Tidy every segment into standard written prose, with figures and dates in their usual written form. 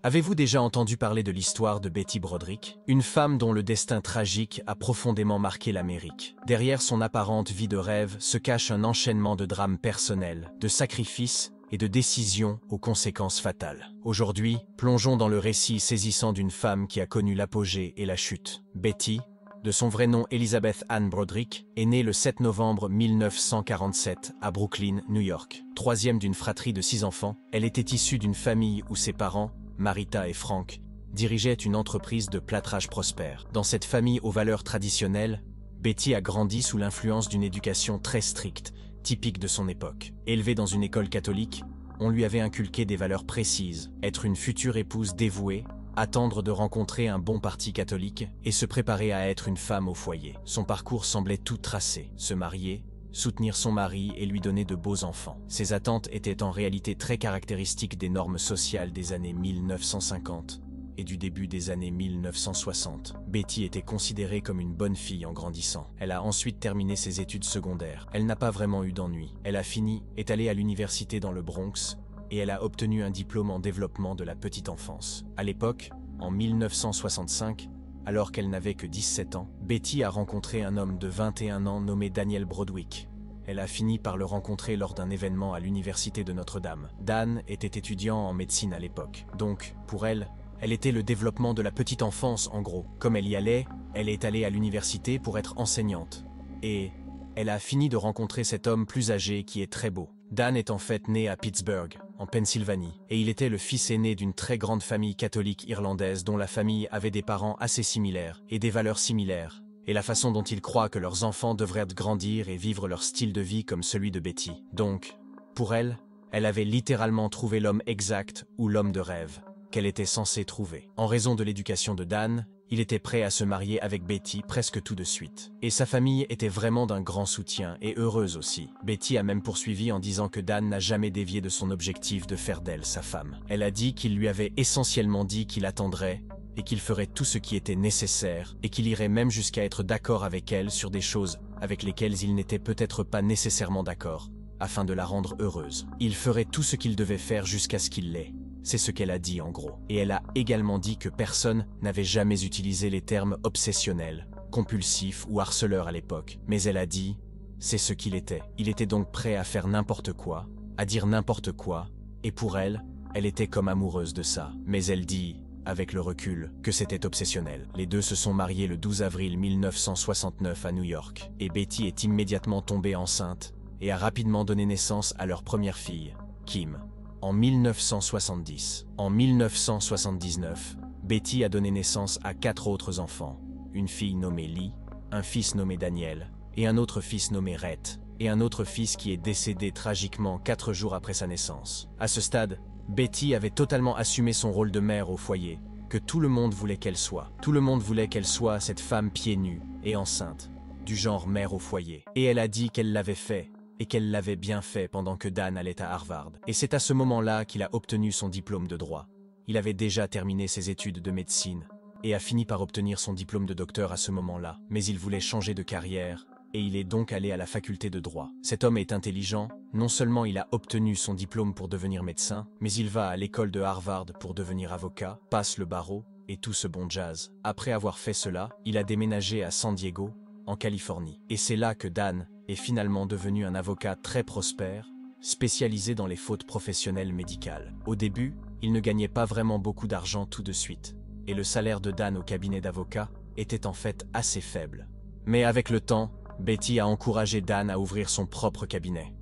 Avez-vous déjà entendu parler de l'histoire de Betty Broderick? Une femme dont le destin tragique a profondément marqué l'Amérique. Derrière son apparente vie de rêve se cache un enchaînement de drames personnels, de sacrifices et de décisions aux conséquences fatales. Aujourd'hui, plongeons dans le récit saisissant d'une femme qui a connu l'apogée et la chute. Betty, de son vrai nom Elizabeth Ann Broderick, est née le 7 novembre 1947 à Brooklyn, New York. Troisième d'une fratrie de 6 enfants, elle était issue d'une famille où ses parents, Marita et Frank, dirigeaient une entreprise de plâtrage prospère. Dans cette famille aux valeurs traditionnelles, Betty a grandi sous l'influence d'une éducation très stricte, typique de son époque. Élevée dans une école catholique, on lui avait inculqué des valeurs précises, être une future épouse dévouée, attendre de rencontrer un bon parti catholique et se préparer à être une femme au foyer. Son parcours semblait tout tracé, se marier, soutenir son mari et lui donner de beaux enfants. Ses attentes étaient en réalité très caractéristiques des normes sociales des années 1950 et du début des années 1960. Betty était considérée comme une bonne fille en grandissant. Elle a ensuite terminé ses études secondaires. Elle n'a pas vraiment eu d'ennui. Elle a fini, est allée à l'université dans le Bronx, et elle a obtenu un diplôme en développement de la petite enfance. À l'époque, en 1965, alors qu'elle n'avait que 17 ans, Betty a rencontré un homme de 21 ans nommé Daniel Broderick. Elle a fini par le rencontrer lors d'un événement à l'université de Notre-Dame. Dan était étudiant en médecine à l'époque. Donc, pour elle était le développement de la petite enfance en gros. Comme elle y allait, elle est allée à l'université pour être enseignante. Et elle a fini de rencontrer cet homme plus âgé qui est très beau. Dan est en fait né à Pittsburgh, en Pennsylvanie, et il était le fils aîné d'une très grande famille catholique irlandaise dont la famille avait des parents assez similaires et des valeurs similaires, et la façon dont ils croient que leurs enfants devraient grandir et vivre leur style de vie comme celui de Betty. Donc, pour elle avait littéralement trouvé l'homme exact ou l'homme de rêve qu'elle était censée trouver. En raison de l'éducation de Dan, il était prêt à se marier avec Betty presque tout de suite. Et sa famille était vraiment d'un grand soutien et heureuse aussi. Betty a même poursuivi en disant que Dan n'a jamais dévié de son objectif de faire d'elle sa femme. Elle a dit qu'il lui avait essentiellement dit qu'il attendrait et qu'il ferait tout ce qui était nécessaire et qu'il irait même jusqu'à être d'accord avec elle sur des choses avec lesquelles il n'était peut-être pas nécessairement d'accord, afin de la rendre heureuse. Il ferait tout ce qu'il devait faire jusqu'à ce qu'il l'ait. C'est ce qu'elle a dit en gros. Et elle a également dit que personne n'avait jamais utilisé les termes obsessionnel, compulsif ou harceleur à l'époque. Mais elle a dit, c'est ce qu'il était. Il était donc prêt à faire n'importe quoi, à dire n'importe quoi, et pour elle était comme amoureuse de ça. Mais elle dit, avec le recul, que c'était obsessionnel. Les deux se sont mariés le 12 avril 1969 à New York, et Betty est immédiatement tombée enceinte et a rapidement donné naissance à leur première fille, Kim. En 1970. En 1979, Betty a donné naissance à 4 autres enfants, une fille nommée Lee, un fils nommé Daniel, et un autre fils nommé Rhett, et un autre fils qui est décédé tragiquement 4 jours après sa naissance. À ce stade, Betty avait totalement assumé son rôle de mère au foyer, que tout le monde voulait qu'elle soit. Tout le monde voulait qu'elle soit cette femme pieds nus et enceinte, du genre mère au foyer. Et elle a dit qu'elle l'avait fait, et qu'elle l'avait bien fait pendant que Dan allait à Harvard. Et c'est à ce moment-là qu'il a obtenu son diplôme de droit. Il avait déjà terminé ses études de médecine et a fini par obtenir son diplôme de docteur à ce moment-là. Mais il voulait changer de carrière et il est donc allé à la faculté de droit. Cet homme est intelligent, non seulement il a obtenu son diplôme pour devenir médecin, mais il va à l'école de Harvard pour devenir avocat, passe le barreau et tout ce bon jazz. Après avoir fait cela, il a déménagé à San Diego, en Californie. Et c'est là que Dan est finalement devenu un avocat très prospère, spécialisé dans les fautes professionnelles médicales. Au début, il ne gagnait pas vraiment beaucoup d'argent tout de suite, et le salaire de Dan au cabinet d'avocat était en fait assez faible. Mais avec le temps, Betty a encouragé Dan à ouvrir son propre cabinet.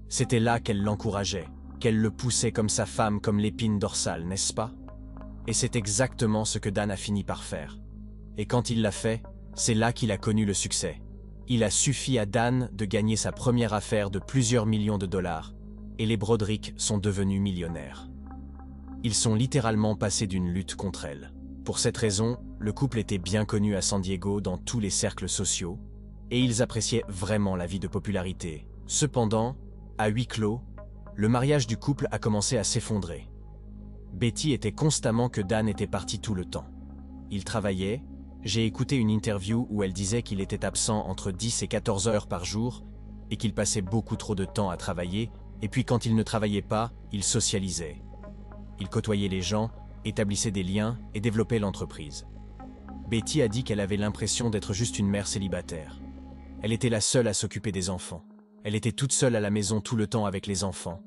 C'était là qu'elle l'encourageait, qu'elle le poussait comme sa femme, comme l'épine dorsale, n'est-ce pas? Et c'est exactement ce que Dan a fini par faire. Et quand il l'a fait, c'est là qu'il a connu le succès. Il a suffi à Dan de gagner sa première affaire de plusieurs millions de dollars, et les Broderick sont devenus millionnaires. Ils sont littéralement passés d'une lutte contre elle. Pour cette raison, le couple était bien connu à San Diego dans tous les cercles sociaux, et ils appréciaient vraiment la vie de popularité. Cependant, à huis clos, le mariage du couple a commencé à s'effondrer. Betty était constamment que Dan était parti tout le temps. Il travaillait. J'ai écouté une interview où elle disait qu'il était absent entre 10 et 14 heures par jour et qu'il passait beaucoup trop de temps à travailler, et puis quand il ne travaillait pas, il socialisait. Il côtoyait les gens établissait des liens et développait l'entreprise. Betty a dit qu'elle avait l'impression d'être juste une mère célibataire. Elle était la seule à s'occuper des enfants. Elle était toute seule à la maison tout le temps avec les enfants.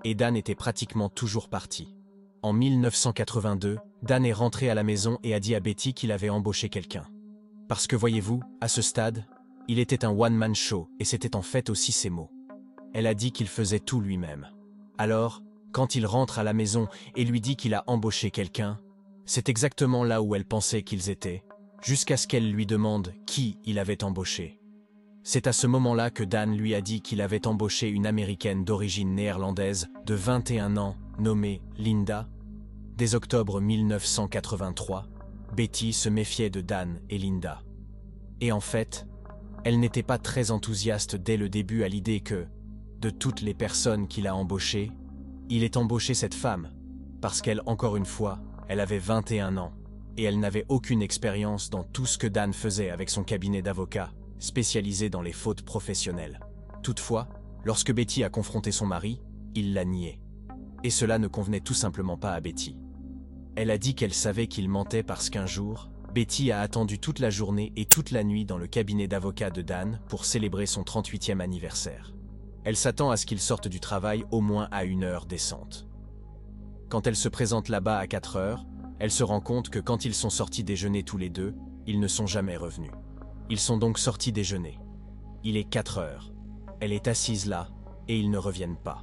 Et Dan était pratiquement toujours parti. En 1982, Dan est rentré à la maison et a dit à Betty qu'il avait embauché quelqu'un. Parce que voyez-vous, à ce stade, il était un one-man show et c'était en fait aussi ses mots. Elle a dit qu'il faisait tout lui-même. Alors, quand il rentre à la maison et lui dit qu'il a embauché quelqu'un, c'est exactement là où elle pensait qu'ils étaient, jusqu'à ce qu'elle lui demande qui il avait embauché. C'est à ce moment-là que Dan lui a dit qu'il avait embauché une Américaine d'origine néerlandaise de 21 ans, nommée Linda. Dès octobre 1983, Betty se méfiait de Dan et Linda. Et en fait, elle n'était pas très enthousiaste dès le début à l'idée que, de toutes les personnes qu'il a embauchées, il ait embauché cette femme, parce qu'elle, encore une fois, elle avait 21 ans, et elle n'avait aucune expérience dans tout ce que Dan faisait avec son cabinet d'avocats, spécialisé dans les fautes professionnelles. Toutefois, lorsque Betty a confronté son mari, il l'a nié. Et cela ne convenait tout simplement pas à Betty. Elle a dit qu'elle savait qu'il mentait parce qu'un jour, Betty a attendu toute la journée et toute la nuit dans le cabinet d'avocats de Dan pour célébrer son 38e anniversaire. Elle s'attend à ce qu'il sorte du travail au moins à une heure décente. Quand elle se présente là-bas à 4 heures, elle se rend compte que quand ils sont sortis déjeuner tous les deux, ils ne sont jamais revenus. Ils sont donc sortis déjeuner. Il est 4 heures. Elle est assise là, et ils ne reviennent pas.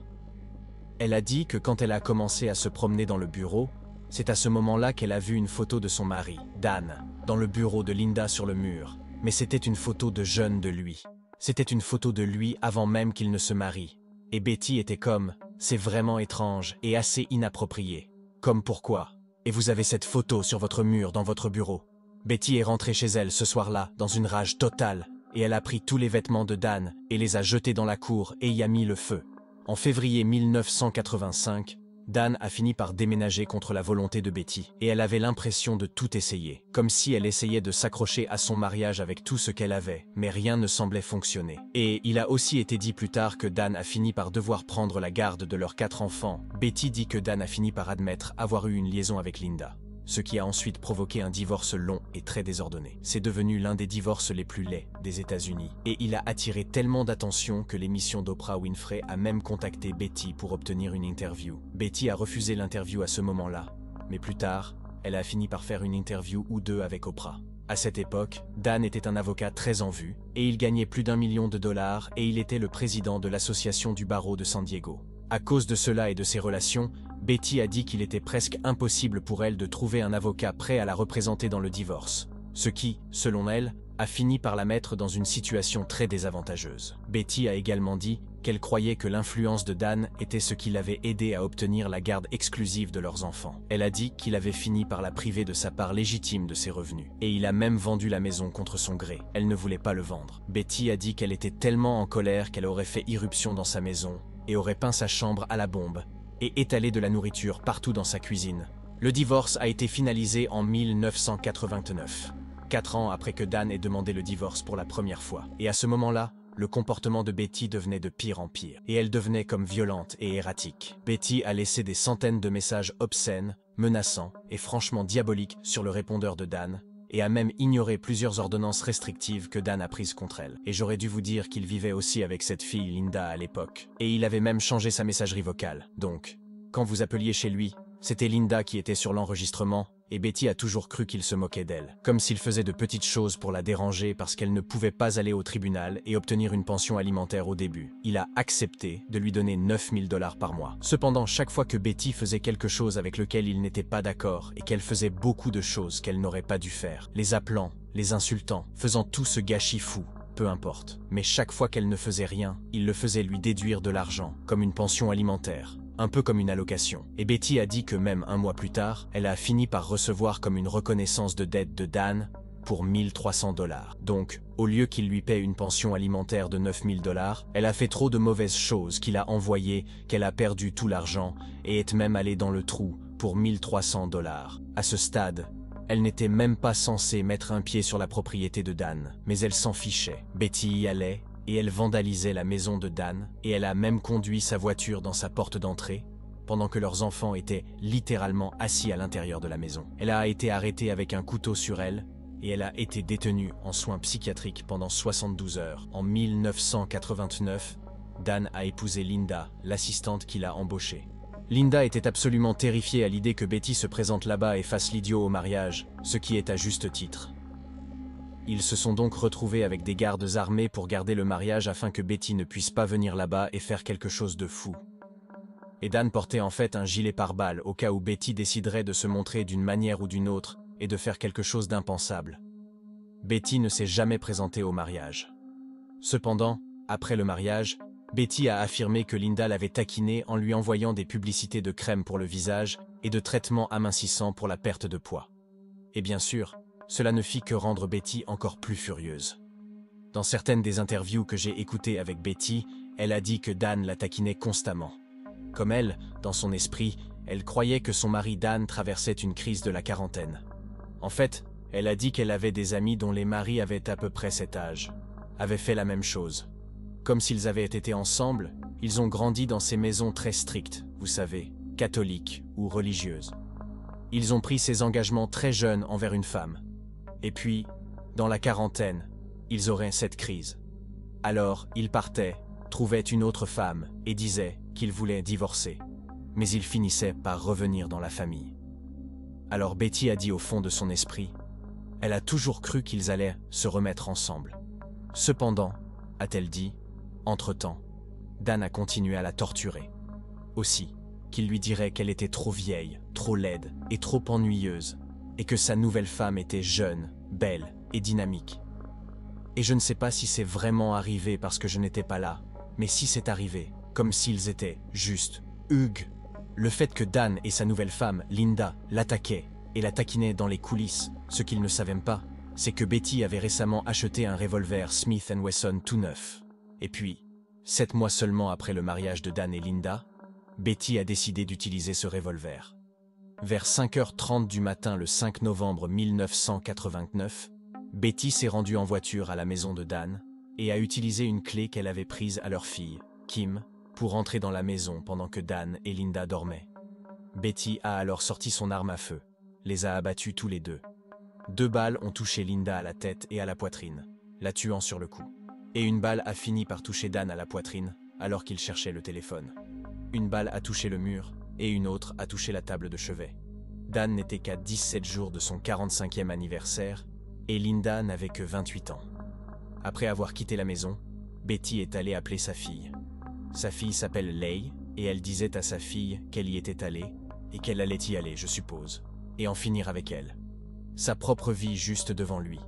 Elle a dit que quand elle a commencé à se promener dans le bureau, c'est à ce moment-là qu'elle a vu une photo de son mari, Dan, dans le bureau de Linda sur le mur. Mais c'était une photo de jeune de lui. C'était une photo de lui avant même qu'il ne se marie. Et Betty était comme, c'est vraiment étrange et assez inapproprié. Comme pourquoi? Et vous avez cette photo sur votre mur dans votre bureau. Betty est rentrée chez elle ce soir-là dans une rage totale et elle a pris tous les vêtements de Dan et les a jetés dans la cour et y a mis le feu. En février 1985, Dan a fini par déménager contre la volonté de Betty et elle avait l'impression de tout essayer, comme si elle essayait de s'accrocher à son mariage avec tout ce qu'elle avait, mais rien ne semblait fonctionner. Et il a aussi été dit plus tard que Dan a fini par devoir prendre la garde de leurs 4 enfants. Betty dit que Dan a fini par admettre avoir eu une liaison avec Linda, ce qui a ensuite provoqué un divorce long et très désordonné. C'est devenu l'un des divorces les plus laids des États-Unis, et il a attiré tellement d'attention que l'émission d'Oprah Winfrey a même contacté Betty pour obtenir une interview. Betty a refusé l'interview à ce moment-là, mais plus tard, elle a fini par faire une interview ou deux avec Oprah. À cette époque, Dan était un avocat très en vue, et il gagnait plus d'1 million de dollars et il était le président de l'association du barreau de San Diego. À cause de cela et de ses relations, Betty a dit qu'il était presque impossible pour elle de trouver un avocat prêt à la représenter dans le divorce, ce qui, selon elle, a fini par la mettre dans une situation très désavantageuse. Betty a également dit qu'elle croyait que l'influence de Dan était ce qui l'avait aidé à obtenir la garde exclusive de leurs enfants. Elle a dit qu'il avait fini par la priver de sa part légitime de ses revenus. Et il a même vendu la maison contre son gré. Elle ne voulait pas le vendre. Betty a dit qu'elle était tellement en colère qu'elle aurait fait irruption dans sa maison et aurait peint sa chambre à la bombe et étalé de la nourriture partout dans sa cuisine. Le divorce a été finalisé en 1989, 4 ans après que Dan ait demandé le divorce pour la première fois. Et à ce moment-là, le comportement de Betty devenait de pire en pire, et elle devenait comme violente et erratique. Betty a laissé des centaines de messages obscènes, menaçants et franchement diaboliques sur le répondeur de Dan, et a même ignoré plusieurs ordonnances restrictives que Dan a prises contre elle. Et j'aurais dû vous dire qu'il vivait aussi avec cette fille Linda à l'époque. Et il avait même changé sa messagerie vocale. Donc, quand vous appeliez chez lui, c'était Linda qui était sur l'enregistrement, et Betty a toujours cru qu'il se moquait d'elle. Comme s'il faisait de petites choses pour la déranger parce qu'elle ne pouvait pas aller au tribunal et obtenir une pension alimentaire au début. Il a accepté de lui donner 9 000 $ par mois. Cependant, chaque fois que Betty faisait quelque chose avec lequel il n'était pas d'accord et qu'elle faisait beaucoup de choses qu'elle n'aurait pas dû faire, les appelant, les insultant, faisant tout ce gâchis fou, peu importe. Mais chaque fois qu'elle ne faisait rien, il le faisait lui déduire de l'argent, comme une pension alimentaire. Un peu comme une allocation. Et Betty a dit que même 1 mois plus tard, elle a fini par recevoir comme une reconnaissance de dette de Dan pour 1 300 $. Donc, au lieu qu'il lui paie une pension alimentaire de 9 000 $, elle a fait trop de mauvaises choses qu'il a envoyé, qu'elle a perdu tout l'argent et est même allée dans le trou pour 1 300 $. À ce stade, elle n'était même pas censée mettre un pied sur la propriété de Dan, mais elle s'en fichait. Betty y allait, et elle vandalisait la maison de Dan, et elle a même conduit sa voiture dans sa porte d'entrée, pendant que leurs enfants étaient littéralement assis à l'intérieur de la maison. Elle a été arrêtée avec un couteau sur elle et elle a été détenue en soins psychiatriques pendant 72 heures. En 1989, Dan a épousé Linda, l'assistante qu'il a embauchée. Linda était absolument terrifiée à l'idée que Betty se présente là-bas et fasse l'idiot au mariage, ce qui est à juste titre. Ils se sont donc retrouvés avec des gardes armés pour garder le mariage afin que Betty ne puisse pas venir là-bas et faire quelque chose de fou. Et Dan portait en fait un gilet pare-balles au cas où Betty déciderait de se montrer d'une manière ou d'une autre et de faire quelque chose d'impensable. Betty ne s'est jamais présentée au mariage. Cependant, après le mariage, Betty a affirmé que Linda l'avait taquinée en lui envoyant des publicités de crème pour le visage et de traitements amincissants pour la perte de poids. Et bien sûr, cela ne fit que rendre Betty encore plus furieuse. Dans certaines des interviews que j'ai écoutées avec Betty, elle a dit que Dan la taquinait constamment. Comme elle, dans son esprit, elle croyait que son mari Dan traversait une crise de la quarantaine. En fait, elle a dit qu'elle avait des amis dont les maris avaient à peu près cet âge, avaient fait la même chose. Comme s'ils avaient été ensemble, ils ont grandi dans ces maisons très strictes, vous savez, catholiques ou religieuses. Ils ont pris ces engagements très jeunes envers une femme. Et puis, dans la quarantaine, ils auraient cette crise. Alors, ils partaient, trouvaient une autre femme et disaient qu'ils voulaient divorcer. Mais ils finissaient par revenir dans la famille. Alors Betty a dit au fond de son esprit, elle a toujours cru qu'ils allaient se remettre ensemble. Cependant, a-t-elle dit, entre-temps, Dan a continué à la torturer. Aussi, qu'il lui dirait qu'elle était trop vieille, trop laide et trop ennuyeuse, et que sa nouvelle femme était jeune, belle et dynamique. Et je ne sais pas si c'est vraiment arrivé parce que je n'étais pas là, mais si c'est arrivé, comme s'ils étaient juste Hugues. Le fait que Dan et sa nouvelle femme, Linda, l'attaquaient et la taquinaient dans les coulisses, ce qu'ils ne savaient pas, c'est que Betty avait récemment acheté un revolver Smith & Wesson tout neuf. Et puis, 7 mois seulement après le mariage de Dan et Linda, Betty a décidé d'utiliser ce revolver. Vers 5h30 du matin le 5 novembre 1989, Betty s'est rendue en voiture à la maison de Dan et a utilisé une clé qu'elle avait prise à leur fille, Kim, pour entrer dans la maison pendant que Dan et Linda dormaient. Betty a alors sorti son arme à feu, les a abattus tous les deux. 2 balles ont touché Linda à la tête et à la poitrine, la tuant sur le coup. Et une balle a fini par toucher Dan à la poitrine alors qu'il cherchait le téléphone. Une balle a touché le mur et une autre a touché la table de chevet. Dan n'était qu'à 17 jours de son 45e anniversaire et Linda n'avait que 28 ans. Après avoir quitté la maison, Betty est allée appeler sa fille. Sa fille s'appelle Leigh et elle disait à sa fille qu'elle y était allée et qu'elle allait y aller, je suppose, et en finir avec elle. Sa propre vie juste devant lui.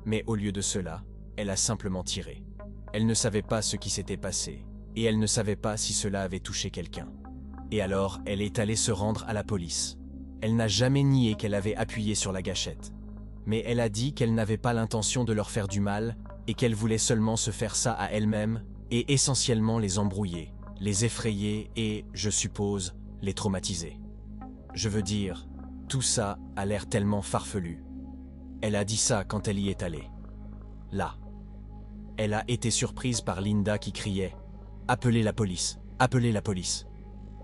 Mais au lieu de cela, elle a simplement tiré. Elle ne savait pas ce qui s'était passé et elle ne savait pas si cela avait touché quelqu'un. Et alors, elle est allée se rendre à la police. Elle n'a jamais nié qu'elle avait appuyé sur la gâchette. Mais elle a dit qu'elle n'avait pas l'intention de leur faire du mal et qu'elle voulait seulement se faire ça à elle-même et essentiellement les embrouiller, les effrayer et, je suppose, les traumatiser. Je veux dire, tout ça a l'air tellement farfelu. Elle a dit ça quand elle y est allée. Là. Elle a été surprise par Linda qui criait « Appelez la police, appelez la police ».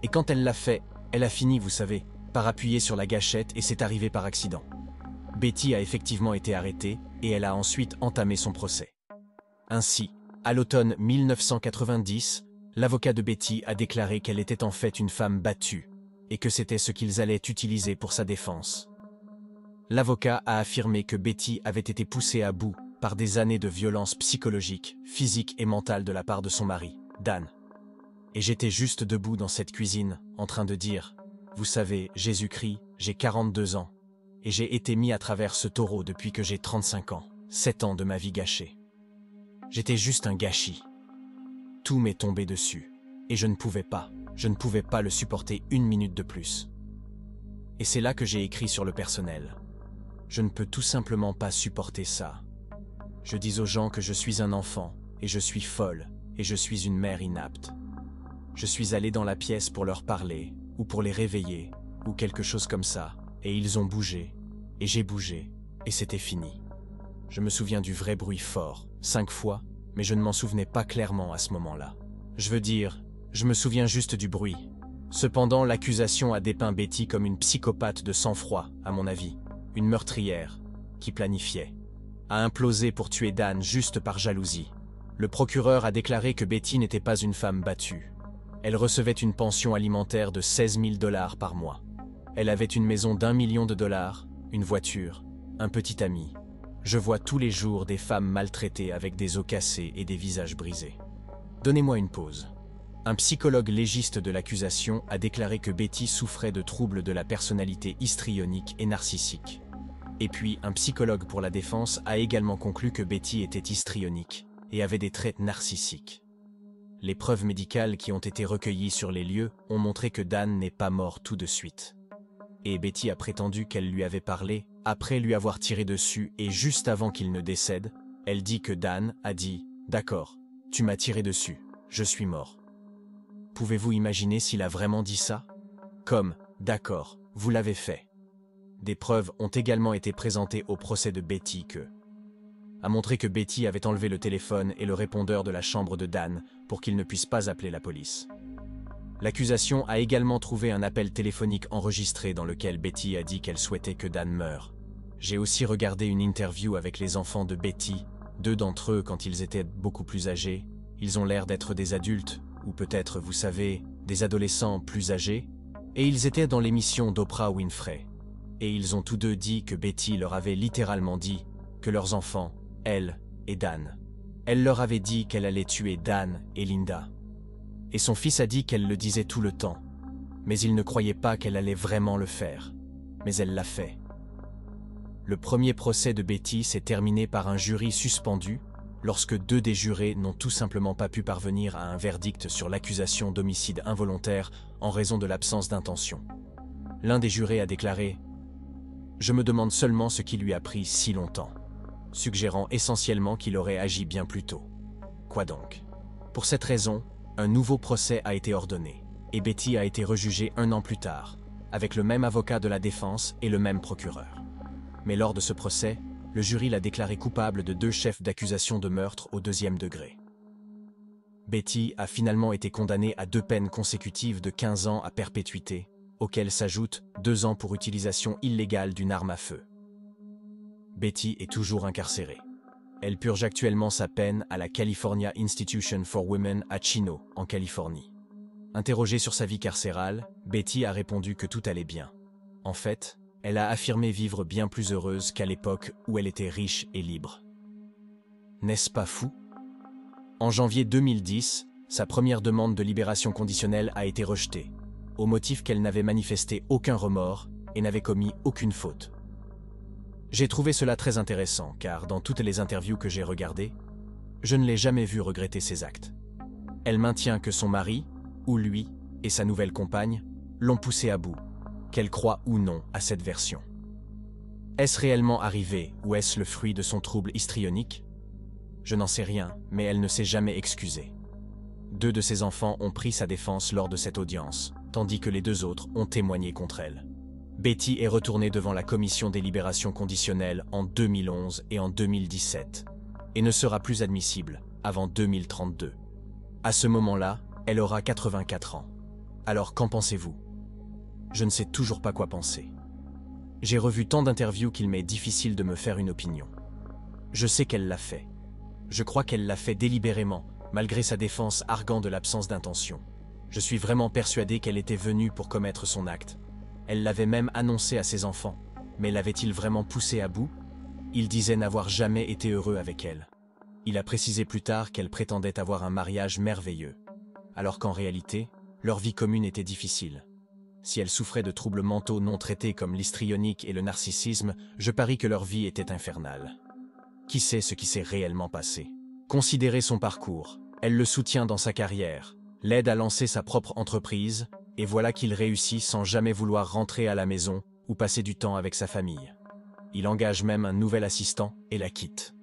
Et quand elle l'a fait, elle a fini, vous savez, par appuyer sur la gâchette et c'est arrivé par accident. Betty a effectivement été arrêtée et elle a ensuite entamé son procès. Ainsi, à l'automne 1990, l'avocat de Betty a déclaré qu'elle était en fait une femme battue et que c'était ce qu'ils allaient utiliser pour sa défense. L'avocat a affirmé que Betty avait été poussée à bout par des années de violence psychologique, physique et mentale de la part de son mari, Dan. Et j'étais juste debout dans cette cuisine, en train de dire « Vous savez, Jésus-Christ, j'ai 42 ans, et j'ai été mis à travers ce taureau depuis que j'ai 35 ans, 7 ans de ma vie gâchée. J'étais juste un gâchis. Tout m'est tombé dessus, et je ne pouvais pas le supporter une minute de plus. Et c'est là que j'ai écrit sur le personnel. Je ne peux tout simplement pas supporter ça. Je dis aux gens que je suis un enfant, et je suis folle, et je suis une mère inapte. Je suis allé dans la pièce pour leur parler, ou pour les réveiller, ou quelque chose comme ça, et ils ont bougé, et j'ai bougé, et c'était fini. Je me souviens du vrai bruit fort, 5 fois, mais je ne m'en souvenais pas clairement à ce moment-là. Je veux dire, je me souviens juste du bruit, Cependant, l'accusation a dépeint Betty comme une psychopathe de sang-froid, à mon avis, une meurtrière, qui planifiait, a implosé pour tuer Dan juste par jalousie. Le procureur a déclaré que Betty n'était pas une femme battue. Elle recevait une pension alimentaire de 16 000 $ par mois. Elle avait une maison d'1 million de dollars, une voiture, un petit ami. Je vois tous les jours des femmes maltraitées avec des os cassés et des visages brisés. Donnez-moi une pause. Un psychologue légiste de l'accusation a déclaré que Betty souffrait de troubles de la personnalité histrionique et narcissique. Et puis, un psychologue pour la défense a également conclu que Betty était histrionique et avait des traits narcissiques. Les preuves médicales qui ont été recueillies sur les lieux ont montré que Dan n'est pas mort tout de suite. Et Betty a prétendu qu'elle lui avait parlé après lui avoir tiré dessus et juste avant qu'il ne décède, elle dit que Dan a dit « D'accord, tu m'as tiré dessus, je suis mort ». Pouvez-vous imaginer s'il a vraiment dit ça? Comme « D'accord, vous l'avez fait ». Des preuves ont également été présentées au procès de Betty a montré que Betty avait enlevé le téléphone et le répondeur de la chambre de Dan pour qu'il ne puisse pas appeler la police. L'accusation a également trouvé un appel téléphonique enregistré dans lequel Betty a dit qu'elle souhaitait que Dan meure. J'ai aussi regardé une interview avec les enfants de Betty, 2 d'entre eux quand ils étaient beaucoup plus âgés. Ils ont l'air d'être des adultes, ou peut-être, vous savez, des adolescents plus âgés, et ils étaient dans l'émission d'Oprah Winfrey. Et ils ont tous deux dit que Betty leur avait littéralement dit que leurs enfants, elle et Dan. Elle leur avait dit qu'elle allait tuer Dan et Linda. Et son fils a dit qu'elle le disait tout le temps, mais il ne croyait pas qu'elle allait vraiment le faire. Mais elle l'a fait. Le premier procès de Betty s'est terminé par un jury suspendu lorsque 2 des jurés n'ont tout simplement pas pu parvenir à un verdict sur l'accusation d'homicide involontaire en raison de l'absence d'intention. L'un des jurés a déclaré « Je me demande seulement ce qui lui a pris si longtemps », suggérant essentiellement qu'il aurait agi bien plus tôt. Quoi donc? Pour cette raison, un nouveau procès a été ordonné, et Betty a été rejugée 1 an plus tard, avec le même avocat de la défense et le même procureur. Mais lors de ce procès, le jury l'a déclarée coupable de 2 chefs d'accusation de meurtre au 2e degré. Betty a finalement été condamnée à 2 peines consécutives de 15 ans à perpétuité, auxquelles s'ajoutent 2 ans pour utilisation illégale d'une arme à feu. Betty est toujours incarcérée. Elle purge actuellement sa peine à la California Institution for Women à Chino, en Californie. Interrogée sur sa vie carcérale, Betty a répondu que tout allait bien. En fait, elle a affirmé vivre bien plus heureuse qu'à l'époque où elle était riche et libre. N'est-ce pas fou? En janvier 2010, sa première demande de libération conditionnelle a été rejetée, au motif qu'elle n'avait manifesté aucun remords et n'avait commis aucune faute. J'ai trouvé cela très intéressant car dans toutes les interviews que j'ai regardées, je ne l'ai jamais vue regretter ses actes. Elle maintient que son mari, ou lui, et sa nouvelle compagne, l'ont poussée à bout, qu'elle croit ou non à cette version. Est-ce réellement arrivé ou est-ce le fruit de son trouble histrionique? Je n'en sais rien, mais elle ne s'est jamais excusée. 2 de ses enfants ont pris sa défense lors de cette audience, tandis que les 2 autres ont témoigné contre elle. Betty est retournée devant la commission des libérations conditionnelles en 2011 et en 2017 et ne sera plus admissible avant 2032. À ce moment-là, elle aura 84 ans. Alors qu'en pensez-vous? Je ne sais toujours pas quoi penser. J'ai revu tant d'interviews qu'il m'est difficile de me faire une opinion. Je sais qu'elle l'a fait. Je crois qu'elle l'a fait délibérément, malgré sa défense arguant de l'absence d'intention. Je suis vraiment persuadé qu'elle était venue pour commettre son acte. Elle l'avait même annoncé à ses enfants, mais l'avait-il vraiment poussé à bout? Il disait n'avoir jamais été heureux avec elle. Il a précisé plus tard qu'elle prétendait avoir un mariage merveilleux, alors qu'en réalité, leur vie commune était difficile. Si elle souffrait de troubles mentaux non traités comme l'histrionique et le narcissisme, je parie que leur vie était infernale. Qui sait ce qui s'est réellement passé? Considérez son parcours. Elle le soutient dans sa carrière, l'aide à lancer sa propre entreprise, et voilà qu'il réussit sans jamais vouloir rentrer à la maison ou passer du temps avec sa famille. Il engage même un nouvel assistant et la quitte.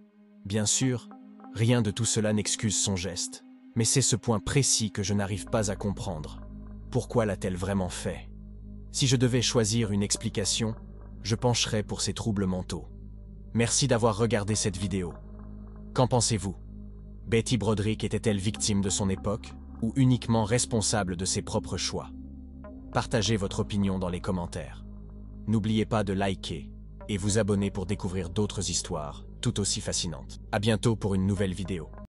Bien sûr, rien de tout cela n'excuse son geste, mais c'est ce point précis que je n'arrive pas à comprendre. Pourquoi l'a-t-elle vraiment fait? Si je devais choisir une explication, je pencherais pour ses troubles mentaux. Merci d'avoir regardé cette vidéo. Qu'en pensez-vous? Betty Broderick était-elle victime de son époque ou uniquement responsable de ses propres choix? Partagez votre opinion dans les commentaires. N'oubliez pas de liker et vous abonner pour découvrir d'autres histoires tout aussi fascinantes. À bientôt pour une nouvelle vidéo.